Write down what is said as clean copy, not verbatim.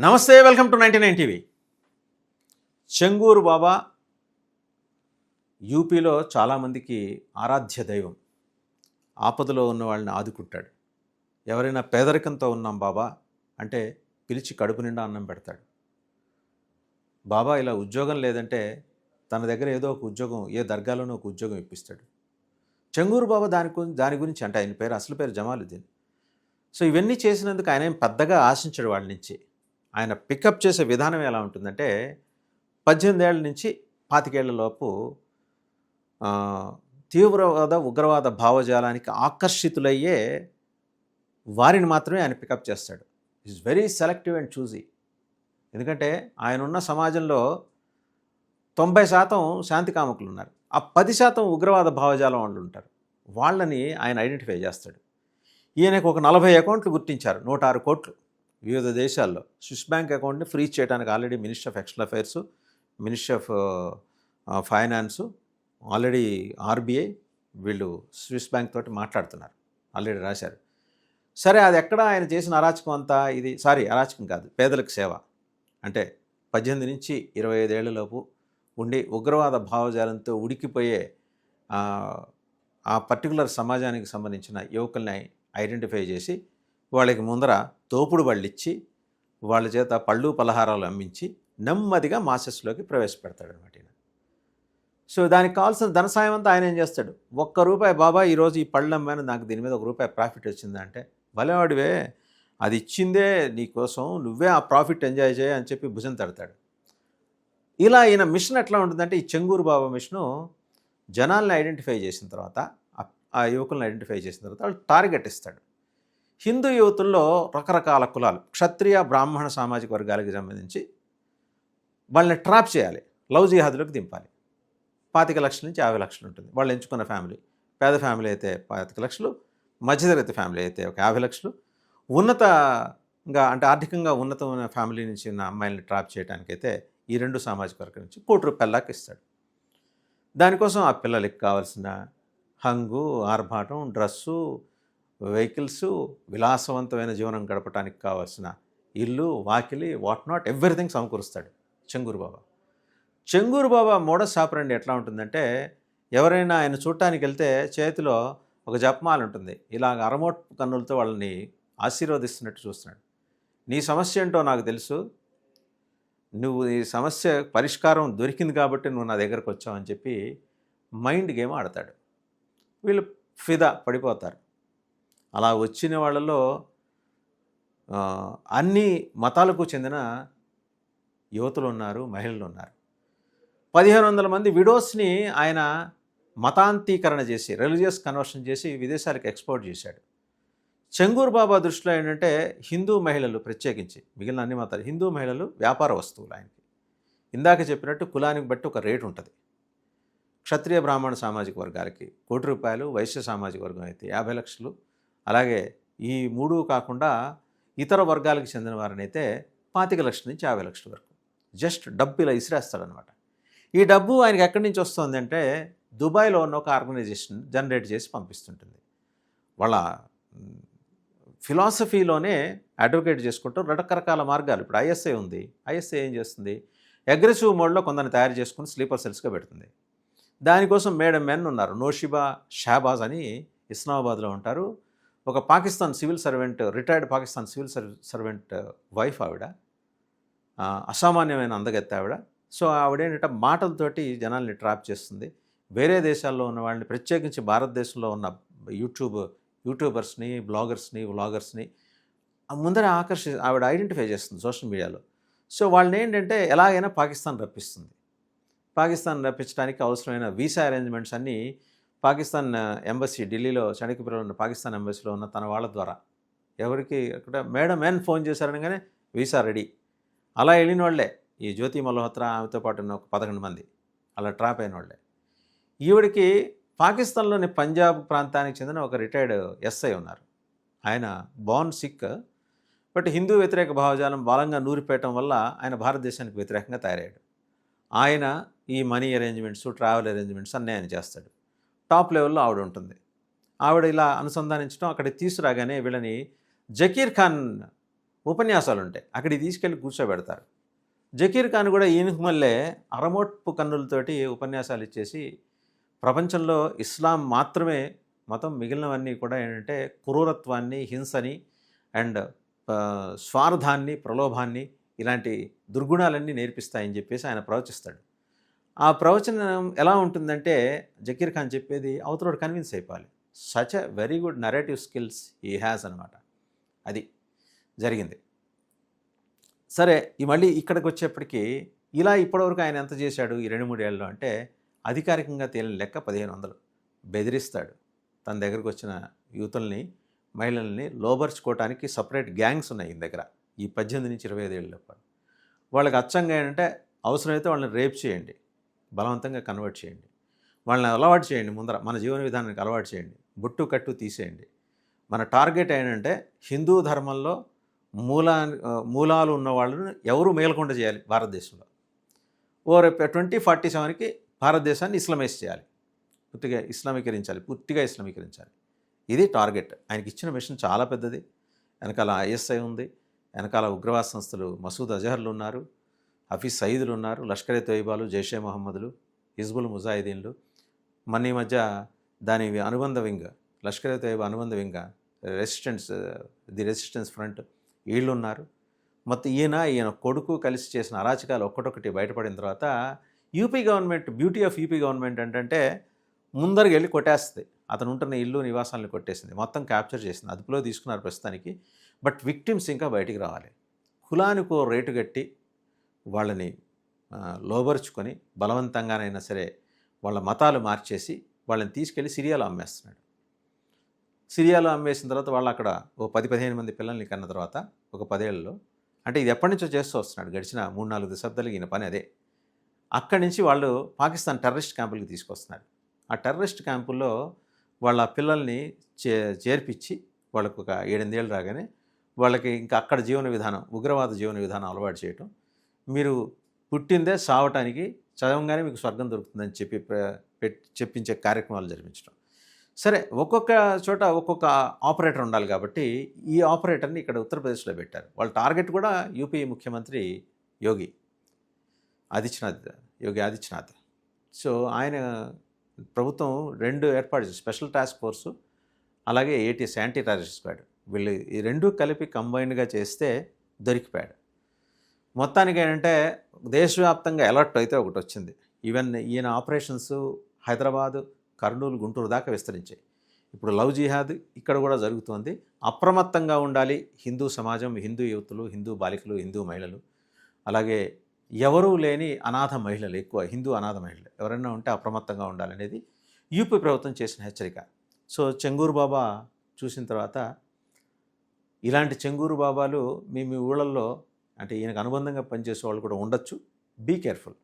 నమస్తే, welcome to 99 TV. చెంగూరు బాబా యూపీలో చాలామందికి ఆరాధ్య దైవం. ఆపదలో ఉన్న వాళ్ళని ఆదుకుంటాడు. ఎవరైనా పేదరికంతో ఉన్నాం బాబా అంటే పిలిచి కడుపు నిండా అన్నం పెడతాడు. బాబా ఇలా ఉద్యోగం లేదంటే తన దగ్గర ఏదో ఒక ఉద్యోగం, ఏ దర్గాలోనో ఒక ఉద్యోగం ఇప్పిస్తాడు. చెంగూరు బాబా దాని గురించి అంటే ఆయన పేరు, అసలు పేరు జమాలుద్దీన్. సో ఇవన్నీ చేసినందుకు ఆయన ఏం పెద్దగా ఆశించాడు వాళ్ళ నుంచి. ఆయన పికప్ చేసే విధానం ఎలా ఉంటుందంటే 18 ఏళ్ల నుంచి 25 ఏళ్ల లోపు తీవ్రవాద ఉగ్రవాద భావజాలానికి ఆకర్షితులయ్యే వారిని మాత్రమే ఆయన పికప్ చేస్తాడు. Is very selective and choosy. ఎందుకంటే ఆయన ఉన్న సమాజంలో 90% శాంతి కాముకులు ఉన్నారు. ఆ 10% ఉగ్రవాద భావజాలం వాళ్ళు ఉంటారు. వాళ్ళని ఆయన ఐడెంటిఫై చేస్తాడు. ఈయనకు ఒక 40 అకౌంట్లు గుర్తించారు, 106 కోట్లు వివిధ దేశాల్లో. స్విస్ బ్యాంక్ అకౌంట్ని ఫ్రీజ్ చేయడానికి already ministry of external affairs, ministry of finance, already RBI వీళ్ళు స్విస్ బ్యాంక్ తోటి మాట్లాడుతున్నారు, ఆల్రెడీ రాశారు. సరే, అది ఎక్కడ ఆయన చేసిన అరాచకం అంతా? ఇది అరాచకం కాదు, పేదలకు సేవ. అంటే 18 నుంచి 25 ఏళ్లలోపు ఉండి ఉగ్రవాద భావజాలంతో ఉడికిపోయే ఆ పర్టికులర్ సమాజానికి సంబంధించిన యువకుల్ని ఐడెంటిఫై చేసి వాళ్ళకి ముందర తోపుడు బళ్ళు ఇచ్చి వాళ్ళ చేత పళ్ళు పలహారాలు అమ్మించి నెమ్మదిగా మాసెస్లోకి ప్రవేశపెడతాడనమాట ఈయన. సో దానికి కావాల్సిన ధన సాయం అంతా ఆయన ఏం చేస్తాడు? ₹1 బాబా ఈరోజు ఈ పళ్ళు అమ్మాను, నాకు దీని మీద ₹1 ప్రాఫిట్ వచ్చిందంటే, భలేవాడివే, అది ఇచ్చిందే నీకోసం, నువ్వే ఆ ప్రాఫిట్ ఎంజాయ్ చేయ అని చెప్పి భుజం తడతాడు. ఇలా ఈయన మిషన్ ఎట్లా ఉంటుందంటే, ఈ చెంగూరు బాబా మిషను జనాల్ని ఐడెంటిఫై చేసిన తర్వాత, ఆ యువకులను ఐడెంటిఫై చేసిన తర్వాత వాళ్ళు టార్గెట్ ఇస్తాడు. హిందూ యువతుల్లో రకరకాల కులాలు, క్షత్రియ బ్రాహ్మణ సామాజిక వర్గాలకు సంబంధించి వాళ్ళని ట్రాప్ చేయాలి, లవ్ జిహాద్లోకి దింపాలి. 25 లక్షల నుంచి 50 లక్షలు ఉంటుంది వాళ్ళు ఎంచుకున్న ఫ్యామిలీ. పేద ఫ్యామిలీ అయితే 25 లక్షలు, మధ్యతరగతి ఫ్యామిలీ అయితే ఒక 50 లక్షలు, ఉన్నతంగా అంటే ఆర్థికంగా ఉన్నతమైన ఫ్యామిలీ నుంచి ఉన్న అమ్మాయిల్ని ట్రాప్ చేయడానికైతే ఈ 2 సామాజిక వర్గం నుంచి ₹1,00,00,000 ఇస్తాడు. దానికోసం ఆ పిల్లలకి కావాల్సిన హంగు, ఆర్భాటం, డ్రస్సు, వెహికల్సు, విలాసవంతమైన జీవనం గడపడానికి కావాల్సిన ఇల్లు, వాకిలి, వాట్ నాట్ ఎవ్రీథింగ్ సమకూరుస్తాడు Changur Baba. Changur Baba modus operandi ఉంటుందంటే, ఎవరైనా ఆయన చూడటానికి వెళ్తే చేతిలో ఒక జపమాల ఉంటుంది, ఇలాగ అరమోట్ కన్నులతో వాళ్ళని ఆశీర్వదిస్తున్నట్టు చూస్తున్నాడు. నీ సమస్య ఏంటో నాకు తెలుసు, నువ్వు ఈ సమస్య పరిష్కారం దొరికింది కాబట్టి నువ్వు నా దగ్గరకు వచ్చావు అని చెప్పి మైండ్ గేమ్ ఆడతాడు. వీళ్ళు ఫిదా పడిపోతారు. అలా వచ్చిన వాళ్ళలో అన్ని మతాలకు చెందిన యువతులు ఉన్నారు, మహిళలు ఉన్నారు. 1500 మంది విడోస్ని ఆయన మతాంతీకరణ చేసి, రిలీజియస్ కన్వర్షన్ చేసి విదేశాలకు ఎక్స్పోర్ట్ చేశాడు. చెంగూరు బాబా దృష్టిలో ఏంటంటే, హిందూ మహిళలు ప్రత్యేకించి, మిగిలిన అన్ని మతాలు, హిందూ మహిళలు వ్యాపార వస్తువులు ఆయనకి. ఇందాక చెప్పినట్టు కులానికి బట్టి ఒక రేటు ఉంటుంది. క్షత్రియ బ్రాహ్మణ సామాజిక వర్గాలకి ₹1,00,00,000, వైశ్య సామాజిక వర్గం అయితే 50 లక్షలు, అలాగే ఈ 3 కాకుండా ఇతర వర్గాలకు చెందిన వారినైతే 25 లక్షల నుంచి 50 లక్షల వరకు జస్ట్ డబ్బు ఇలా ఇసిరేస్తాడనమాట. ఈ డబ్బు ఆయనకి ఎక్కడి నుంచి వస్తుంది అంటే, దుబాయ్లో ఉన్న ఒక ఆర్గనైజేషన్ జనరేట్ చేసి పంపిస్తుంటుంది. వాళ్ళ ఫిలాసఫీలోనే అడ్వకేట్ చేసుకుంటూ రకరకాల మార్గాలు. ఇప్పుడు ఐఎస్ఐ ఉంది, ఐఎస్ఐ ఏం చేస్తుంది, అగ్రెసివ్ మోడ్లో కొందరిని తయారు చేసుకుని స్లీపర్ సెల్స్గా పెడుతుంది. దానికోసం మెన్ ఉన్నారు, నోషిబా షాబాజ్ అని ఇస్లామాబాద్లో ఉంటారు. ఒక Pakistan civil servant, retired Pakistan civil servant wife ఆవిడ, అసామాన్యమైన అందగత్తె ఆవిడ. సో ఆవిడేంటంటే మాటలతోటి జనాల్ని ట్రాప్ చేస్తుంది. వేరే దేశాల్లో ఉన్న వాళ్ళని, ప్రత్యేకించి భారతదేశంలో ఉన్న యూట్యూబర్స్ని, వ్లాగర్స్ని ముందర ఆవిడ ఐడెంటిఫై చేస్తుంది సోషల్ మీడియాలో. సో వాళ్ళని ఏంటంటే ఎలాగైనా పాకిస్తాన్ రప్పించడానికి అవసరమైన వీసా అరేంజ్మెంట్స్ అన్నీ పాకిస్తాన్ ఎంబసీ, ఢిల్లీలో చణికపురంలో ఉన్న పాకిస్తాన్ ఎంబసీలో ఉన్న తన వాళ్ళ ద్వారా, ఎవరికి అక్కడ మేడం ఫోన్ చేశారనగానే వీసా రెడీ. అలా వెళ్ళిన వాళ్ళే ఈ జ్యోతి మల్హోత్రా, ఆమెతో పాటు ఉన్న ఒక 11 మంది అలా ట్రాప్ అయిన వాళ్ళే. ఈవిడికి పాకిస్తాన్లోని పంజాబ్ ప్రాంతానికి చెందిన ఒక రిటైర్డ్ ఎస్ఐ ఉన్నారు. ఆయన బోర్న్ సిక్, బట్ హిందూ వ్యతిరేక భావజాలం బలంగా నూరిపోయటం వల్ల ఆయన భారతదేశానికి వ్యతిరేకంగా తయారయ్యాడు. ఆయన ఈ మనీ అరేంజ్మెంట్స్, ట్రావెల్ అరేంజ్మెంట్స్ అన్నీ ఆయన చేస్తాడు. టాప్ లెవెల్లో ఆవిడ ఉంటుంది. ఆవిడ ఇలా అనుసంధానించడం, అక్కడికి తీసుకురాగానే వీళ్ళని జకీర్ ఖాన్ ఉపన్యాసాలు ఉంటాయి, అక్కడికి తీసుకెళ్ళి కూర్చోబెడతారు. జకీర్ ఖాన్ కూడా ఈయనకు మళ్ళీ అరమోట్పు కన్నులతోటి ఉపన్యాసాలు ఇచ్చేసి ప్రపంచంలో ఇస్లాం మాత్రమే మతం, మిగిలినవన్నీ కూడా ఏంటంటే క్రూరత్వాన్ని, హింసని అండ్ స్వార్థాన్ని, ప్రలోభాన్ని, ఇలాంటి దుర్గుణాలన్నీ నేర్పిస్తాయని చెప్పేసి ఆయన ప్రవచిస్తాడు. ఆ ప్రవచనం ఎలా ఉంటుందంటే జకీర్ ఖాన్ చెప్పేది అవతలోడు కన్విన్స్ అయిపోవాలి. Such a very good narrative skills he has అనమాట. అది జరిగింది. సరే, మళ్ళీ ఇక్కడికి వచ్చేప్పటికి ఇలా ఇప్పటివరకు ఆయన ఎంత చేశాడు ఈ 2-3 ఏళ్ళలో అంటే అధికారికంగా తేలిన లెక్క 1500. బెదిరిస్తాడు. తన దగ్గరకు వచ్చిన యూతుల్ని, మహిళల్ని లోబర్చుకోవటానికి సపరేట్ గ్యాంగ్స్ ఉన్నాయి ఈయన దగ్గర. ఈ 18 నుంచి 25 ఏళ్ళ లోపల వాళ్ళకి అచ్చంగా ఏంటంటే అవసరమైతే వాళ్ళని రేప్ చేయండి, బలవంతంగా కన్వర్ట్ చేయండి, వాళ్ళని అలవాటు చేయండి, ముందర మన జీవన విధానానికి అలవాటు చేయండి, బొట్టు కట్టు తీసేయండి. మన టార్గెట్ ఏంటంటే హిందూ ధర్మంలో మూలాలు ఉన్న వాళ్ళను ఎవరు మేలకుండా చేయాలి భారతదేశంలో. రేపు 2047కి భారతదేశాన్ని ఇస్లామైజ్ చేయాలి, పూర్తిగా ఇస్లామీకరించాలి. ఇది టార్గెట్. ఆయనకి ఇచ్చిన మిషన్ చాలా పెద్దది. వెనకాల ఐఎస్ఐ ఉంది, వెనకాల ఉగ్రవాద సంస్థలు మసూద్ అజహర్లు ఉన్నారు, హఫీజ్ సయీదులు ఉన్నారు, లష్కర్ తోయిబాలు, జైషే మహమ్మదులు, హిజ్బుల్ ముజాహిదీన్లు, ఈ మధ్య దాని అనుబంధ వింగ్, లష్కర్ తోయిబా అనుబంధ వింగ్ ది రెసిస్టెన్స్ ఫ్రంట్, వీళ్ళు ఉన్నారు. మొత్తం ఈయన కొడుకు కలిసి చేసిన అరాచకాలు ఒక్కటొక్కటి బయటపడిన తర్వాత UP government, beauty of UP government ఏంటంటే ముందరికి వెళ్ళి కొట్టేస్తుంది. అతను ఉంటున్న ఇల్లు, నివాసాలను కొట్టేసింది, మొత్తం క్యాప్చర్ చేసింది, అదుపులో తీసుకున్నారు ప్రస్తుతానికి. బట్ విక్టిమ్స్ ఇంకా బయటికి రావాలి. కులానికో రేటు కట్టి వాళ్ళని లోబరుచుకొని బలవంతంగానైనా సరే వాళ్ళ మతాలు మార్చేసి వాళ్ళని తీసుకెళ్ళి సిరియాలో అమ్మేస్తున్నాడు. సిరియాలో అమ్మేసిన తర్వాత వాళ్ళు అక్కడ 10-15 మంది పిల్లల్ని కన్న తర్వాత ఒక 10 ఏళ్ళలో, అంటే ఇది ఎప్పటి నుంచో చేస్తూ వస్తున్నాడు, గడిచిన 3-4 దశాబ్దాలకి ఈయన పని అదే. అక్కడి నుంచి వాళ్ళు పాకిస్తాన్ టెర్రరిస్ట్ క్యాంపులకి తీసుకొస్తున్నారు. ఆ టెర్రరిస్ట్ క్యాంపుల్లో వాళ్ళ పిల్లల్ని చేర్పించి వాళ్ళకు ఒక 7-8 ఏళ్ళు రాగానే వాళ్ళకి ఇంకా అక్కడ జీవన విధానం, ఉగ్రవాద జీవన విధానం అలవాటు చేయటం. మీరు పుట్టిందే సావటానికి, చదవంగానే మీకు స్వర్గం దొరుకుతుందని చెప్పించే కార్యక్రమాలు జరిపించడం. సరే, ఒక్కొక్క చోట ఒక్కొక్క ఆపరేటర్ ఉండాలి కాబట్టి ఈ ఆపరేటర్ని ఇక్కడ ఉత్తరప్రదేశ్లో పెట్టారు. వాళ్ళ టార్గెట్ కూడా యూపీ ముఖ్యమంత్రి యోగి ఆదిత్యనాథ్. సో ఆయన ప్రభుత్వం 2 ఏర్పాటు చేసి, స్పెషల్ టాస్క్ ఫోర్సు అలాగే ఏటీఎస్, యాంటీ టెర్రరిస్ట్ స్క్వాడ్, వీళ్ళు ఈ 2 కలిపి కంబైన్డ్గా చేస్తే దొరికిపోయాడు. మొత్తానికి ఏంటంటే దేశవ్యాప్తంగా అలర్ట్ అయితే ఒకటి వచ్చింది. ఈవెన్ ఈయన ఆపరేషన్స్ హైదరాబాదు, కర్నూలు, గుంటూరు దాకా విస్తరించాయి. ఇప్పుడు లవ్ జిహాద్ ఇక్కడ కూడా జరుగుతోంది. అప్రమత్తంగా ఉండాలి హిందూ సమాజం, హిందూ యువతులు, హిందూ బాలికలు, హిందూ మహిళలు, అలాగే ఎవరూ లేని అనాథ మహిళలు, ఎక్కువ హిందూ అనాథ మహిళలు ఎవరైనా ఉంటే అప్రమత్తంగా ఉండాలనేది యూపీ ప్రభుత్వం చేసిన హెచ్చరిక. సో చెంగూరు బాబా చూసిన తర్వాత ఇలాంటి చెంగూరు బాబాలు మీ ఊళ్ళల్లో, అంటే ఈయనకు అనుబంధంగా పనిచేసే వాళ్ళు కూడా ఉండొచ్చు. Be careful.